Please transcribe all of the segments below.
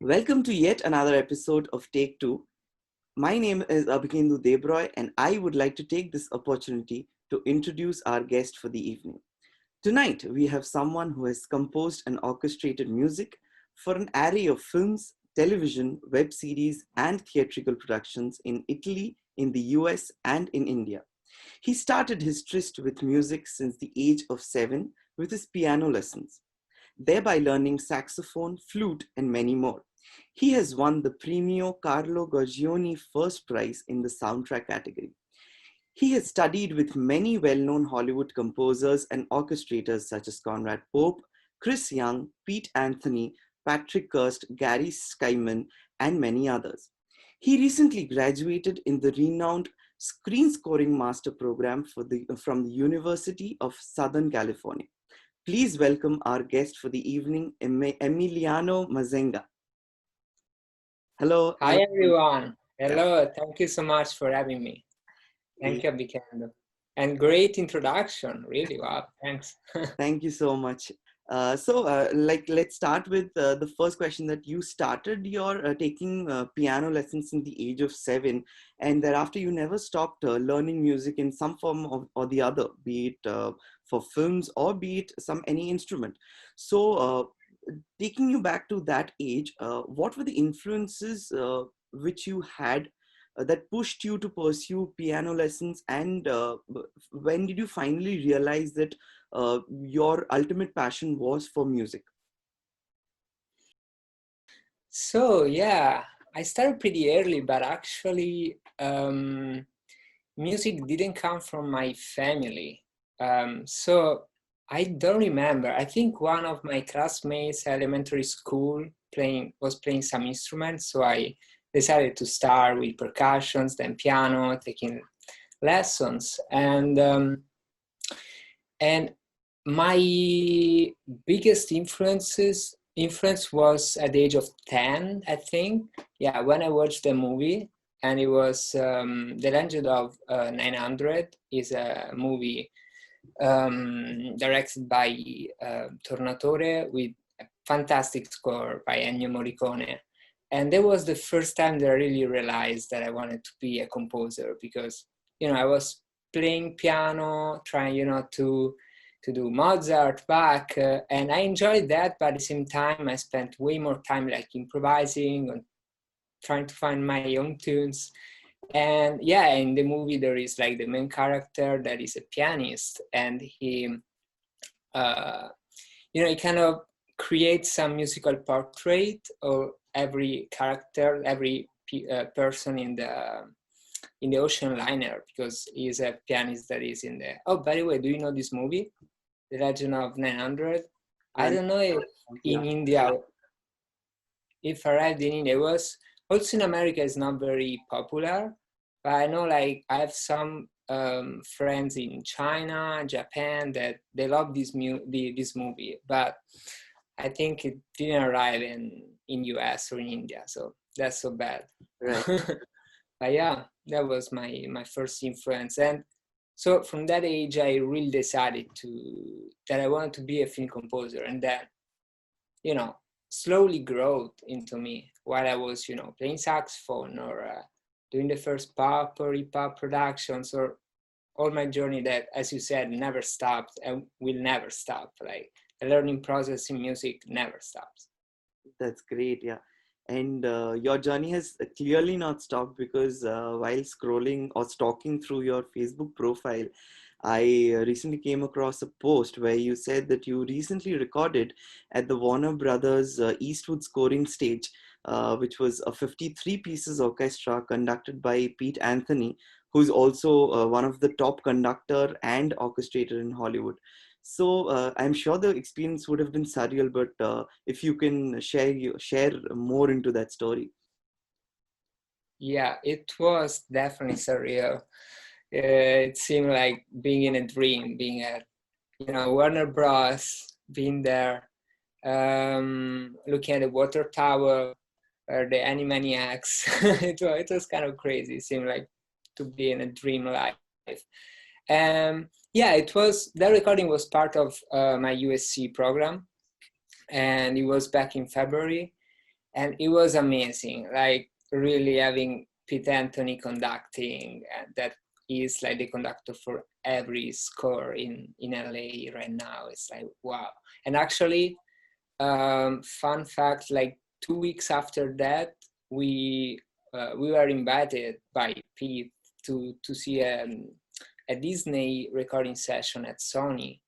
Welcome to yet another episode of Take Two. My name is Abhikendu, and I would like to take this opportunity to introduce our guest for the evening. Tonight, we have someone who has composed and orchestrated music for an array of films, television, web series, and theatrical productions in Italy, in the US, and in India. He started his tryst with music since the age of 7 with his piano lessons, thereby learning saxophone, flute, and many more. He has won the Premio Carlo Gargioni First Prize in the soundtrack category. He has studied with many well-known Hollywood composers and orchestrators such as Conrad Pope, Chris Young, Pete Anthony, Patrick Kirst, Garry Schyman, and many others. He recently graduated in the renowned Screen Scoring Mster Program from the University of Southern California. Please welcome our guest for the evening, Emiliano Mazzenga. Hello. Hi, everyone. Hello. Thank you so much for having me. Thank you, Abhikendu. And great introduction. Really, wow. Thanks. Thank you so much. Let's start with the first question that you started your taking piano lessons in the age of 7, and thereafter you never stopped learning music in some form or the other, be it for films or be it any instrument. So taking you back to that age, what were the influences which you had that pushed you to pursue piano lessons, and when did you finally realize that your ultimate passion was for music? So, yeah, I started pretty early, but actually music didn't come from my family. So I don't remember. I think one of my classmates at elementary school was playing some instruments, so I decided to start with percussions, then piano, taking lessons, and my biggest influence was at the age of 10, I think. Yeah, when I watched the movie, and it was The Legend of 900 is a movie directed by Tornatore with a fantastic score by Ennio Morricone. And that was the first time that I really realized that I wanted to be a composer, because, I was playing piano, trying, to do Mozart, Bach, and I enjoyed that, but at the same time, I spent way more time like improvising and trying to find my own tunes. And yeah, in the movie, there is like the main character that is a pianist, and he kind of creates some musical portrait of every character, every person in the ocean liner, because he's a pianist that is in the. Oh, by the way, do you know this movie, The Legend of 900? I don't know if in India, if arrived in India. It was also in America. It's not very popular, but I know like I have some friends in China, Japan that they love this movie, but I think it didn't arrive in US or in India, so that's so bad. Right. But yeah, that was my first influence, and so from that age I really decided that I wanted to be a film composer, and that slowly growed into me while I was playing saxophone or doing the first pop or hip-hop productions, or all my journey that, as you said, never stopped and will never stop. Like the learning process in music never stops. That's great, yeah. And your journey has clearly not stopped, because while scrolling or stalking through your Facebook profile, I recently came across a post where you said that you recently recorded at the Warner Brothers Eastwood scoring stage, which was a 53 pieces orchestra conducted by Pete Anthony, who's also one of the top conductor and orchestrator in Hollywood. So I'm sure the experience would have been surreal, but if you can share more into that story. Yeah, it was definitely surreal. It seemed like being in a dream, being at Warner Bros, being there, looking at the water tower where the Animaniacs. it was kind of crazy. It seemed like to be in a dream life. Yeah, that recording was part of my USC program, and it was back in February. And it was amazing, like really having Pete Anthony conducting, that is like the conductor for every score in LA right now. It's like, wow. And actually, fun fact, like 2 weeks after that, we were invited by Pete to see a Disney recording session at Sony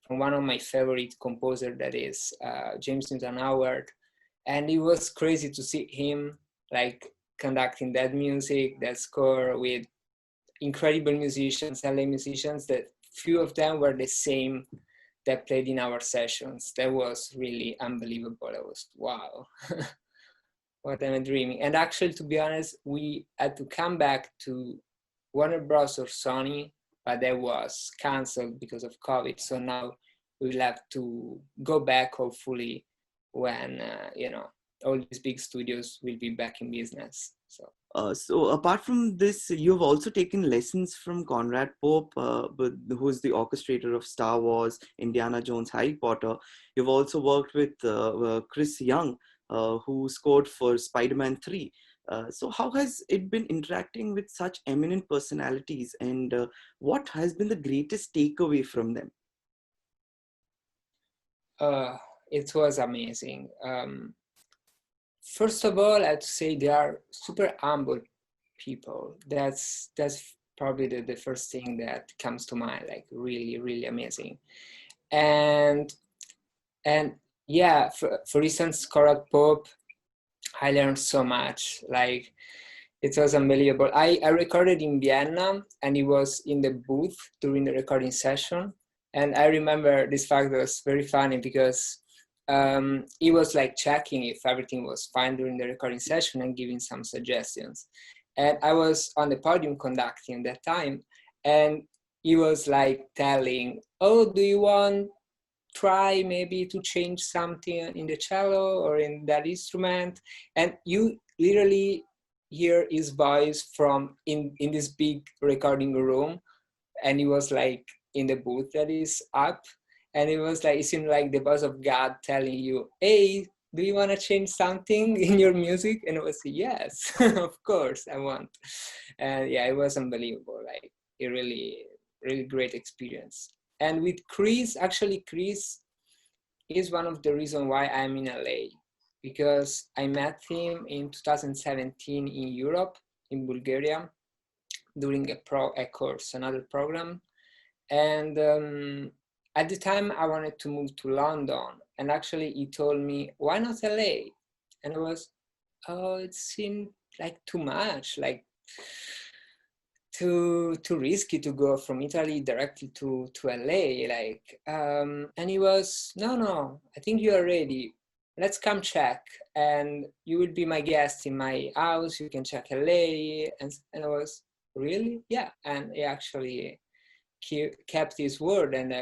from one of my favorite composers, that is James Newton Howard. And it was crazy to see him like conducting that music, that score, with incredible musicians, LA musicians, that few of them were the same that played in our sessions. That was really unbelievable. I was, wow, what am I dreaming? And actually, to be honest, we had to come back to Warner Bros. Or Sony, but that was canceled because of COVID. So now we'll have to go back, hopefully, when, all these big studios will be back in business. So apart from this, you've also taken lessons from Conrad Pope, who's the orchestrator of Star Wars, Indiana Jones, Harry Potter. You've also worked with Chris Young, who scored for Spider-Man 3. So how has it been interacting with such eminent personalities, and what has been the greatest takeaway from them? It was amazing. First of all, I have to say they are super humble people. That's probably the first thing that comes to mind, like really, really amazing. And yeah, for instance, Conrad Pope, I learned so much. Like, it was unbelievable. I recorded in Vienna, and he was in the booth during the recording session. And I remember this fact was very funny because he was like checking if everything was fine during the recording session and giving some suggestions. And I was on the podium conducting that time, and he was like telling, oh, do you want try maybe to change something in the cello or in that instrument? And you literally hear his voice from in this big recording room, and he was like in the booth that is up, and it was like, it seemed like the voice of God telling you, hey, do you want to change something in your music? And it was, yes, of course I want. And yeah, it was unbelievable, like a really, really great experience. And with Chris, actually Chris is one of the reasons why I'm in LA, because I met him in 2017 in Europe, in Bulgaria, during a course, another program. And at the time I wanted to move to London, and actually he told me, why not LA? And I was, oh, it seemed like too much, like too risky to go from Italy directly to LA, like, and he was, no, I think you are ready. Let's come check, and you will be my guest in my house. You can check LA. And I was, really? Yeah. And he actually kept his word, and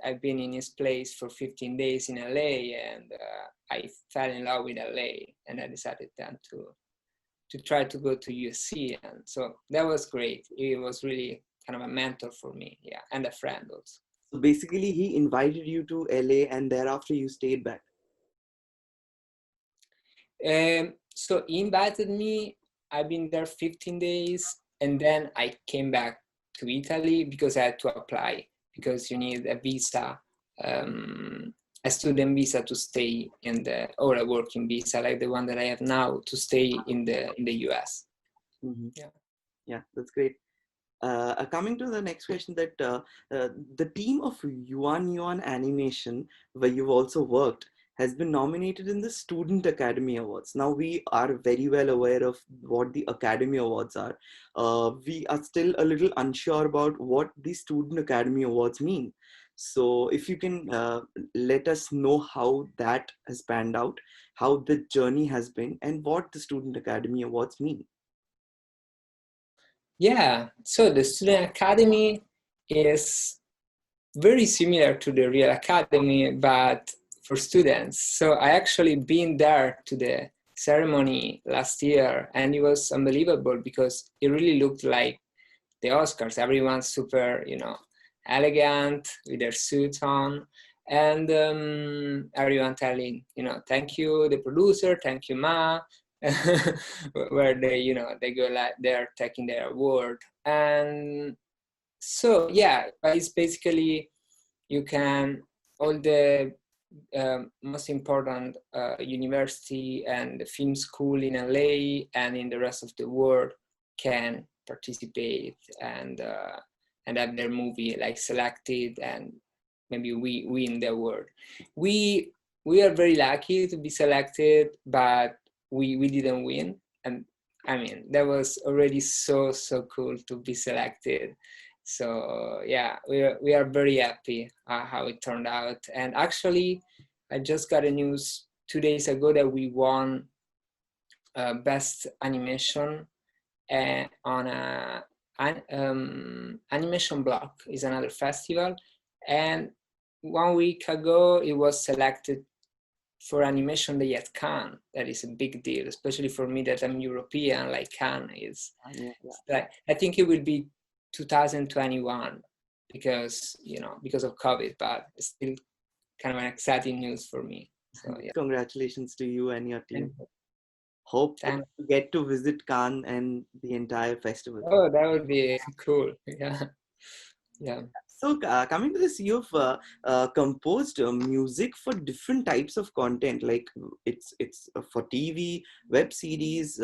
I've been in his place for 15 days in LA, and I fell in love with LA, and I decided then to try to go to USC. And so that was great. He was really kind of a mentor for me, yeah, and a friend also. So basically he invited you to LA, and thereafter you stayed back. So he invited me. I've been there 15 days, and then I came back to Italy because I had to apply, because you need a visa, a student visa to stay in or a working visa like the one that I have now to stay in the US. Mm-hmm. Yeah, that's great. Coming to the next question, that the team of Yuan Animation, where you've also worked, has been nominated in the Student Academy Awards. Now, we are very well aware of what the Academy Awards are. We are still a little unsure about what the Student Academy Awards mean. So if you can let us know how that has panned out, how the journey has been, and what the Student Academy Awards mean. Yeah, so the Student Academy is very similar to the real academy, but for students. So I actually been there to the ceremony last year, and it was unbelievable because it really looked like the Oscars. Everyone's super, elegant with their suits on, and everyone telling, thank you, the producer, thank you, Ma, where they, they go like they're taking their award. And so, yeah, it's basically, you can, all the most important university and film school in LA and in the rest of the world can participate and have their movie like selected, and maybe we win the award. We are very lucky to be selected, but we didn't win. And I mean, that was already so cool to be selected. So yeah, we are very happy how it turned out. And actually, I just got a news 2 days ago that we won best animation on a animation block, is another festival. And 1 week ago, it was selected for Animation Day at Cannes. That is a big deal, especially for me that I'm European, like Cannes is. Like, I think it will be 2021 because, because of COVID, but it's still kind of an exciting news for me. So yeah. Congratulations to you and your team. Hope to get to visit Cannes and the entire festival. Oh, that would be cool. Yeah. Yeah. So coming to this, you've composed music for different types of content, like it's for TV, web series,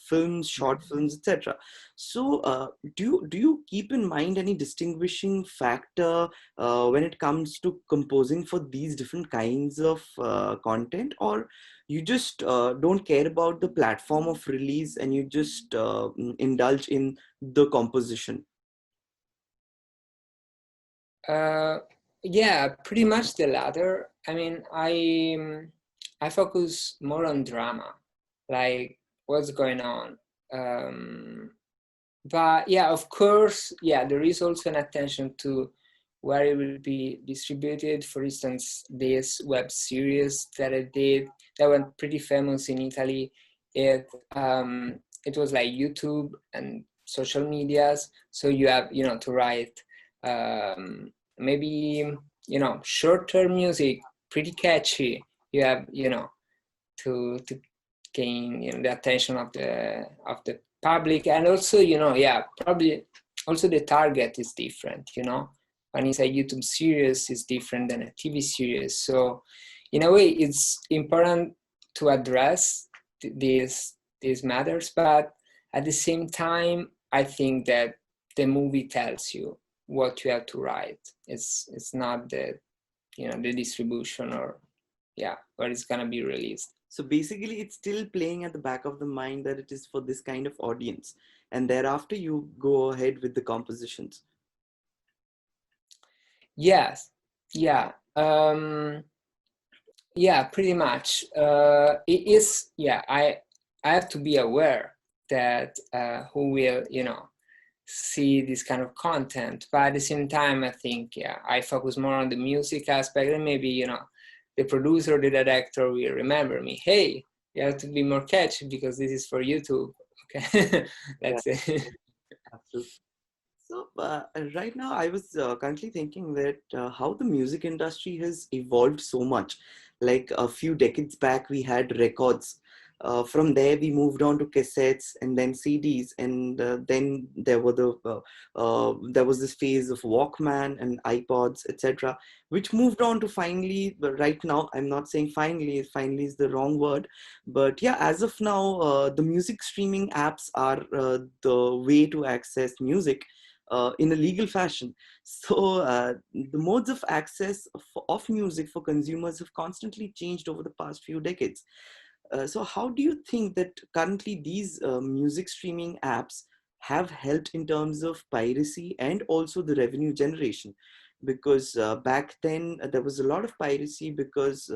films, short films, etc. So do you keep in mind any distinguishing factor when it comes to composing for these different kinds of content, or you just don't care about the platform of release and you just indulge in the composition? Yeah, pretty much the latter. I mean, I focus more on drama, like what's going on. But yeah, of course, yeah, there is also an attention to where it will be distributed. For instance, this web series that I did that went pretty famous in Italy, it was like YouTube and social medias. So you have, to write maybe, shorter music, pretty catchy. You have, to gain, the attention of the public. And also, yeah, probably also the target is different, when it's a YouTube series, it's different than a TV series. So in a way, it's important to address these matters, but at the same time, I think that the movie tells you what you have to write. It's not the, the distribution or, yeah, where it's gonna be released. So basically, it's still playing at the back of the mind that it is for this kind of audience, and thereafter you go ahead with the compositions. Yes, yeah, yeah, pretty much. It is, yeah. I have to be aware that who will, see this kind of content, but at the same time, I think, yeah, I focus more on the music aspect, and maybe, the producer, the director will remember me. Hey, you have to be more catchy because this is for YouTube. Okay, that's it. Absolutely. So right now, I was currently thinking that how the music industry has evolved so much. Like a few decades back, we had records. From there, we moved on to cassettes and then CDs, and then there was this phase of Walkman and iPods, etc., which moved on to finally. But right now, I'm not saying finally. Finally is the wrong word, but yeah, as of now, the music streaming apps are the way to access music in a legal fashion. So the modes of access of music for consumers have constantly changed over the past few decades. So how do you think that currently these music streaming apps have helped in terms of piracy and also the revenue generation? Because back then there was a lot of piracy because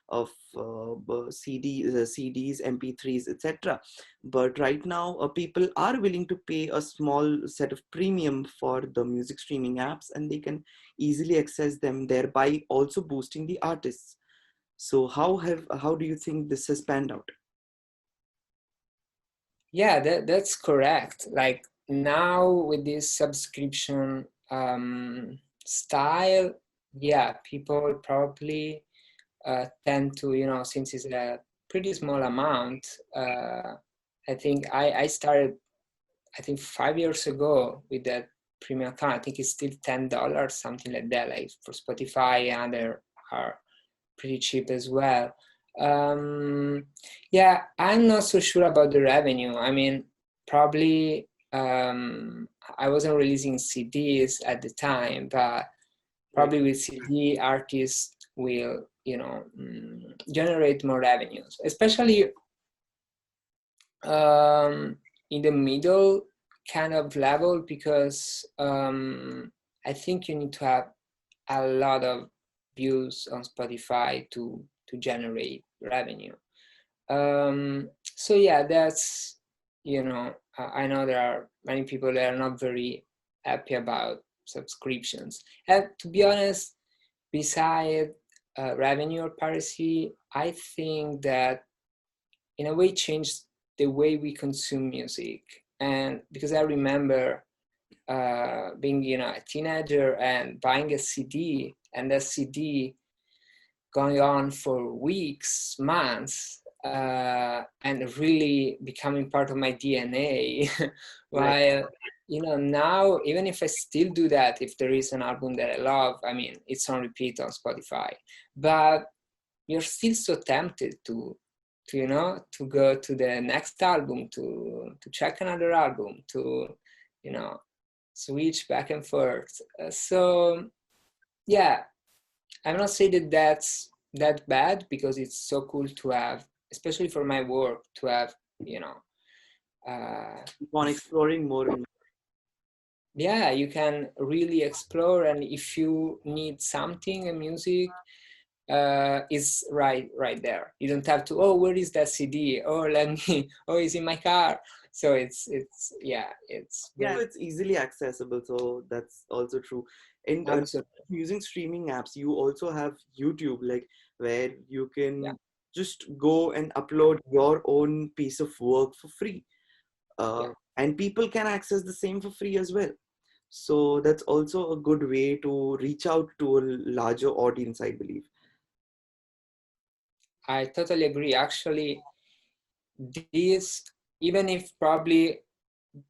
of CDs, MP3s, etc. But right now, people are willing to pay a small set of premium for the music streaming apps, and they can easily access them, thereby also boosting the artists. So how do you think this has panned out? Yeah, that's correct. Like now with this subscription style, yeah, people probably tend to, you know, since it's a pretty small amount, I think I started, I think 5 years ago with that Premio account. I think it's still $10, something like that. Like for Spotify and other are pretty cheap as well. Yeah, I'm not so sure about the revenue. I mean, probably I wasn't releasing CDs at the time, but probably with CD, artists will, you know, generate more revenues, especially in the middle kind of level, because I think you need to have a lot of views on Spotify to generate revenue. So yeah, that's, you know, I know there are many people that are not very happy about subscriptions. And to be honest, beside revenue or piracy, I think that in a way changed the way we consume music. And because I remember being, you know, a teenager and buying a CD, and that CD going on for weeks, months, and really becoming part of my DNA. While, you know, now, even if I still do that, if there is an album that I love, I mean, it's on repeat on Spotify, but you're still so tempted to you know, to go to the next album, to check another album, to, you know, switch back and forth. So yeah, I'm not saying that that's that bad, because it's so cool to have, especially for my work, to have, you know, On exploring more and more. yeah, you can really explore, and if you need something in music, is right there. You don't have to, oh, where is that CD? Oh, let me, oh, it's in my car. So it's yeah, it's Yeah, it's easily accessible, so that's also true. And absolutely, using streaming apps, you also have YouTube, like where you yeah. can just go and upload your own piece of work for free, Yeah, and people can access the same for free as well. So that's also a good way to reach out to a larger audience, I believe. I totally agree. Actually, this, even if probably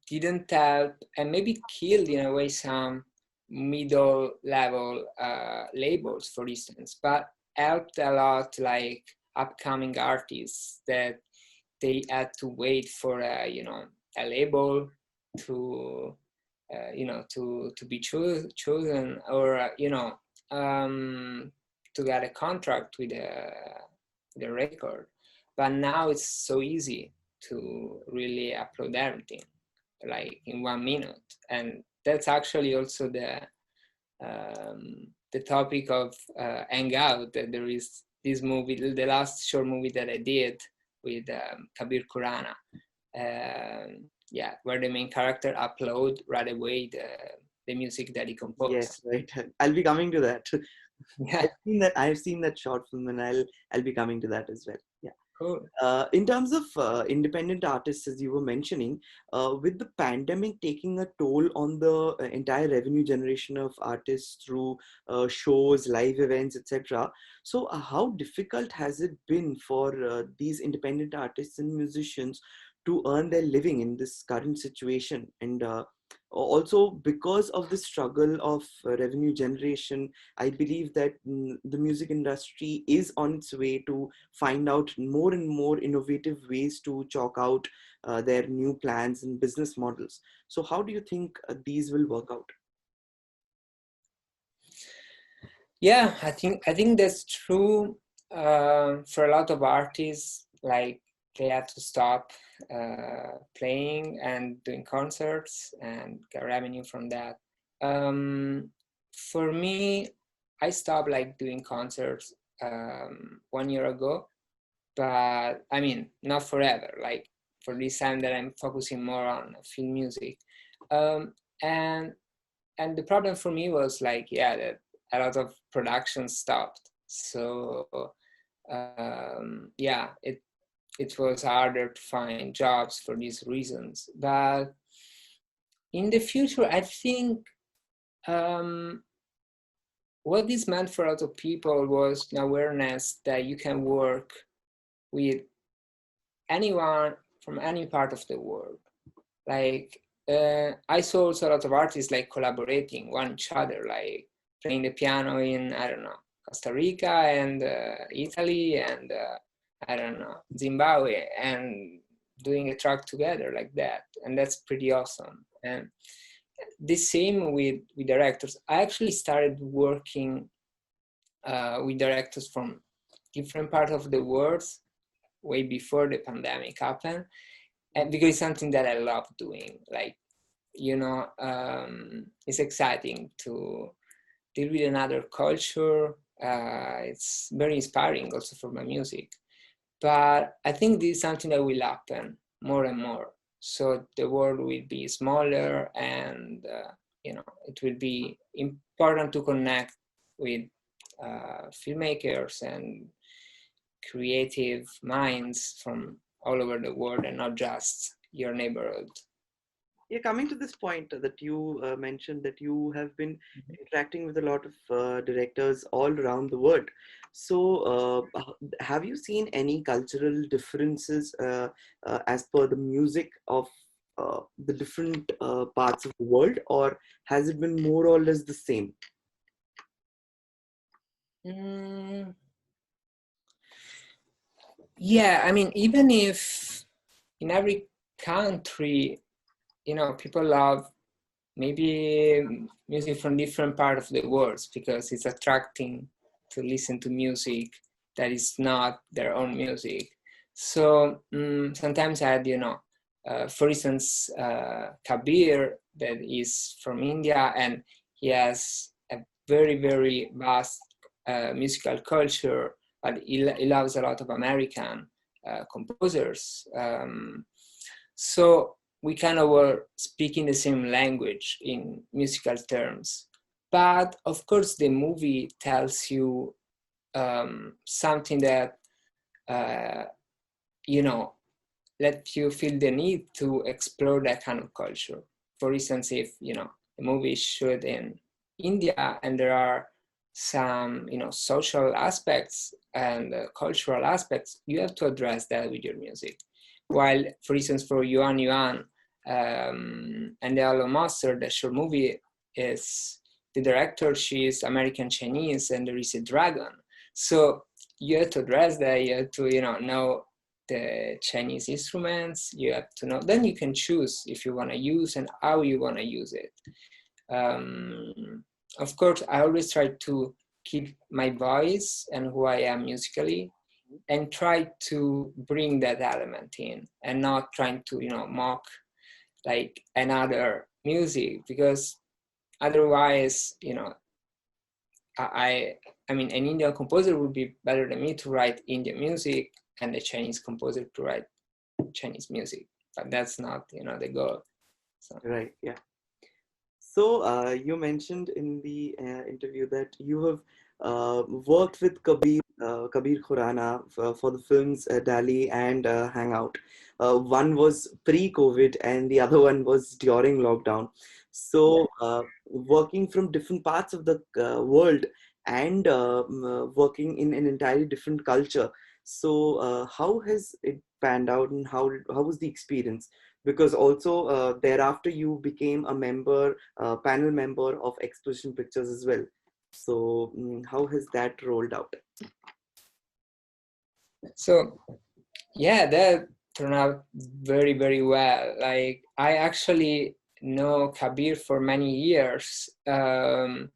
didn't help and maybe killed in a way some middle level labels, for instance, but helped a lot, like upcoming artists that they had to wait for a, you know, a label to you know, to be chosen, or you know, to get a contract with the record. But now it's so easy to really upload everything like in 1 minute, and that's actually also the topic of Hangout. That there is this movie, the last short movie that I did with Kabir Kurana, yeah, where the main character upload right away the music that he composed. Yes, right. I'll be coming to that. Yeah, I've seen that short film, and I'll be coming to that as well. Yeah. cool. In terms of independent artists, as you were mentioning, with the pandemic taking a toll on the entire revenue generation of artists through shows, live events, etc. So, how difficult has it been for these independent artists and musicians to earn their living in this current situation? And also, because of the struggle of revenue generation, I believe that the music industry is on its way to find out more and more innovative ways to chalk out their new plans and business models. So how do you think these will work out? Yeah, I think that's true. For a lot of artists, like they had to stop playing and doing concerts and get revenue from that. For me, I stopped like doing concerts 1 year ago, but I mean, not forever. Like for this time that I'm focusing more on film music, um, and the problem for me was like, yeah, that a lot of production stopped. So yeah, it was harder to find jobs for these reasons. But in the future, I think um, what this meant for a lot of people was an awareness that you can work with anyone from any part of the world. Like I saw also a lot of artists like collaborating one each other, like playing the piano in, I don't know, Costa Rica and Italy and I don't know, Zimbabwe, and doing a track together like that. And that's pretty awesome. And the same with directors. I actually started working with directors from different parts of the world way before the pandemic happened, and because it's something that I love doing. Like, you know, it's exciting to deal with another culture. It's very inspiring also for my music. But I think this is something that will happen more and more. So the world will be smaller, and you know, it will be important to connect with filmmakers and creative minds from all over the world, and not just your neighborhood. Yeah, coming to this point that you mentioned that you have been interacting with a lot of directors all around the world. So, have you seen any cultural differences as per the music of the different parts of the world, or has it been more or less the same? Yeah, I mean, even if in every country, you know, people love maybe music from different part of the world because it's attracting to listen to music that is not their own music. So sometimes I had, you know, for instance, Kabir, that is from India, and he has a very, very vast musical culture, but he loves a lot of American composers. So we kind of were speaking the same language in musical terms. But of course, the movie tells you something that, you know, let you feel the need to explore that kind of culture. For instance, if, you know, the movie is shot in India and there are some, you know, social aspects and cultural aspects, you have to address that with your music. While, for instance, for Yuan Yuan and the Hollow Monster, the short movie, is the director, she is American Chinese, and there is a dragon. So you have to address that, you have to, you know the Chinese instruments, you have to know, then you can choose if you want to use and how you want to use it. Of course, I always try to keep my voice and who I am musically, and try to bring that element in, and not trying to, you know, mock like another music, because otherwise, you know, I mean, an Indian composer would be better than me to write Indian music, and a Chinese composer to write Chinese music, but that's not, you know, the goal. So. Right. Yeah. So you mentioned in the interview that you have worked with Kabir Khurana for the films Dali and Hangout. One was pre-COVID and the other one was during lockdown. So working from different parts of the world and working in an entirely different culture. So how has it panned out, and how was the experience? Because also thereafter you became a panel member of Exposition Pictures as well. So how has that rolled out? So yeah, that turned out very, very well. Like, I actually know Kabir for many years. Then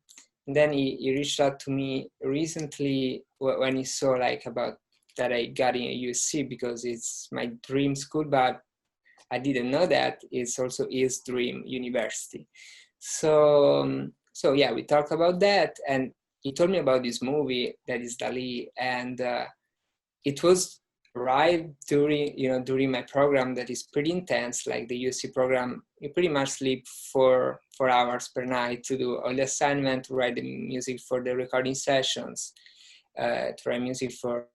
he reached out to me recently when he saw like about that I got in USC, because it's my dream school, but I didn't know that it's also his dream university. So so yeah, we talked about that, and he told me about this movie that is Dali, and it was right during my program that is pretty intense, like the USC program. You pretty much sleep 4 hours per night to do all the assignment, to write the music for the recording sessions, to write music for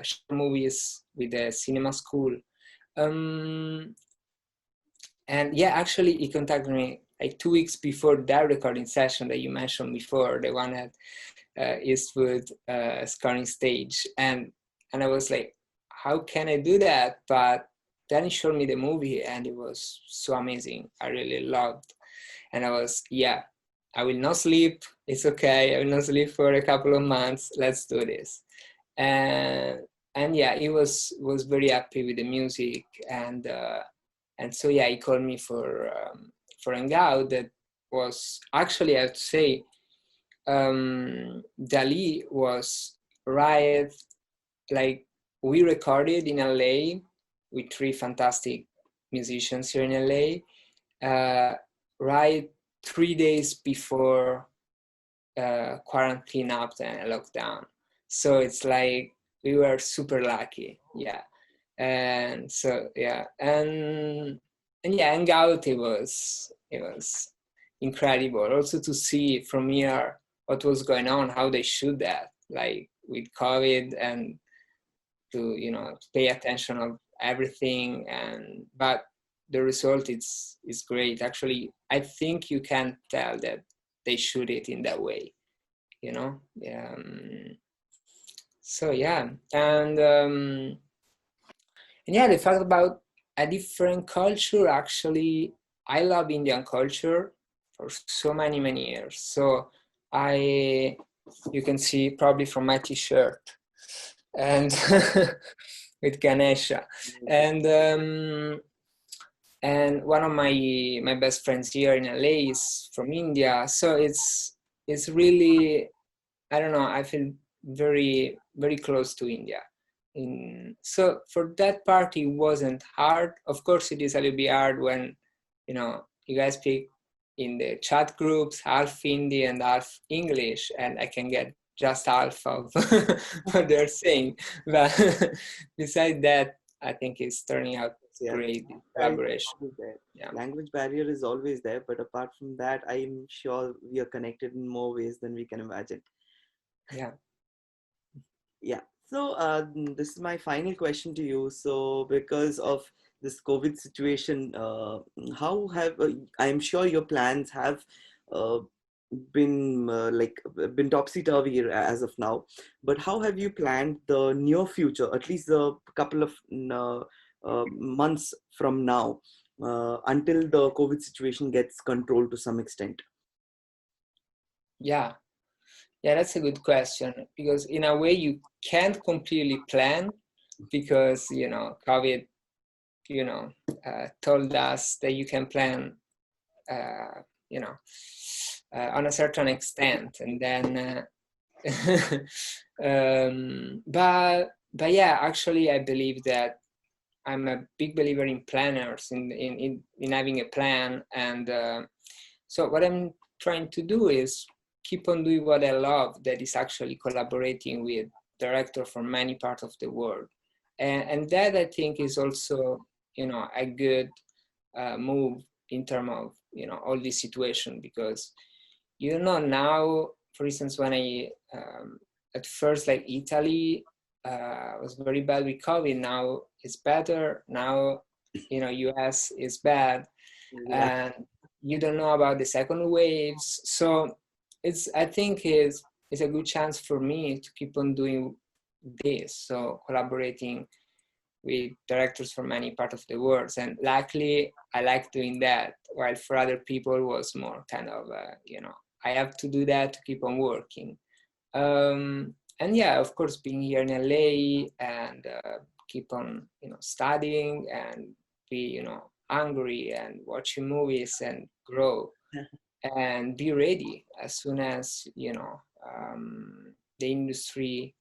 short movies with the cinema school. And yeah, actually he contacted me like 2 weeks before that recording session that you mentioned before, the one at Eastwood scoring stage. And I was like, how can I do that? But then he showed me the movie and it was so amazing. I really loved. And I was, yeah, I will not sleep. It's okay. I will not sleep for a couple of months. Let's do this. And yeah, he was very happy with the music. And so, yeah, he called me for Hangout. That was actually, I have to say, Dali was right, like we recorded in LA with 3 fantastic musicians here in LA, right 3 days before quarantine up and lockdown. So it's like we were super lucky, yeah. And so yeah, and yeah, Hangout, it was incredible also to see from here what was going on, how they shoot that, like with COVID, and to, you know, pay attention of everything. And but the result is great. Actually, I think you can tell that they shoot it in that way, you know. So yeah, and yeah, the fact about a different culture, actually, I love Indian culture for so many years. So you can see probably from my t-shirt, and with Ganesha, and one of my best friends here in LA is from India. So it's really, I don't know, I feel very close to India. So for that part, it wasn't hard. Of course, it is a little bit hard when, you know, you guys speak in the chat groups half Hindi and half English, and I can get just half of what they're saying. But besides that, I think it's turning out great collaboration. Yeah. Language barrier is always there, but apart from that, I'm sure we are connected in more ways than we can imagine. Yeah. Yeah. So this is my final question to you. So because of this COVID situation, how have I'm sure your plans have been been topsy-turvy as of now, but how have you planned the near future, at least a couple of months from now, until the COVID situation gets controlled to some extent? Yeah, that's a good question, because in a way you can't completely plan, because, you know, COVID, you know, told us that you can plan, you know, on a certain extent, and then but yeah, actually, I believe that I'm a big believer in planners, in having a plan. And so what I'm trying to do is keep on doing what I love, that is actually collaborating with directors from many parts of the world. And that, I think, is also, you know, a good move in terms of, you know, all this situation, because, you know, now, for instance, when I at first, like Italy was very bad with COVID. Now it's better. Now, you know, US is bad, and you don't know about the second waves. So I think it's a good chance for me to keep on doing this. So collaborating with directors from many parts of the world, and luckily I like doing that. While for other people it was more kind of you know, I have to do that to keep on working. And yeah, of course, being here in LA and keep on, you know, studying and be, you know, hungry and watching movies and grow and be ready as soon as, you know, the industry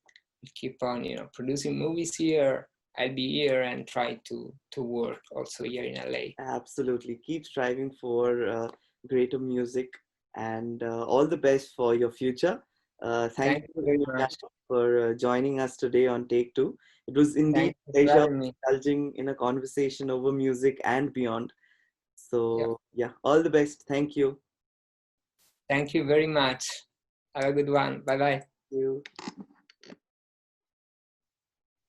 keep on, you know, producing movies here. I'll be here and try to work also here in LA. Absolutely. Keep striving for greater music, and all the best for your future. Thank you very much for joining us today on Take Two. It was indeed a pleasure indulging in a conversation over music and beyond. So yeah, all the best. Thank you. Thank you very much. Have a good one. Bye-bye. Thank you.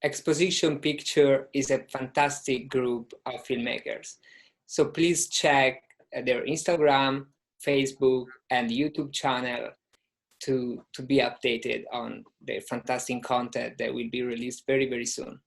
Exposition Picture is a fantastic group of filmmakers. So please check their Instagram, Facebook, and YouTube channel to be updated on the fantastic content that will be released very, very soon.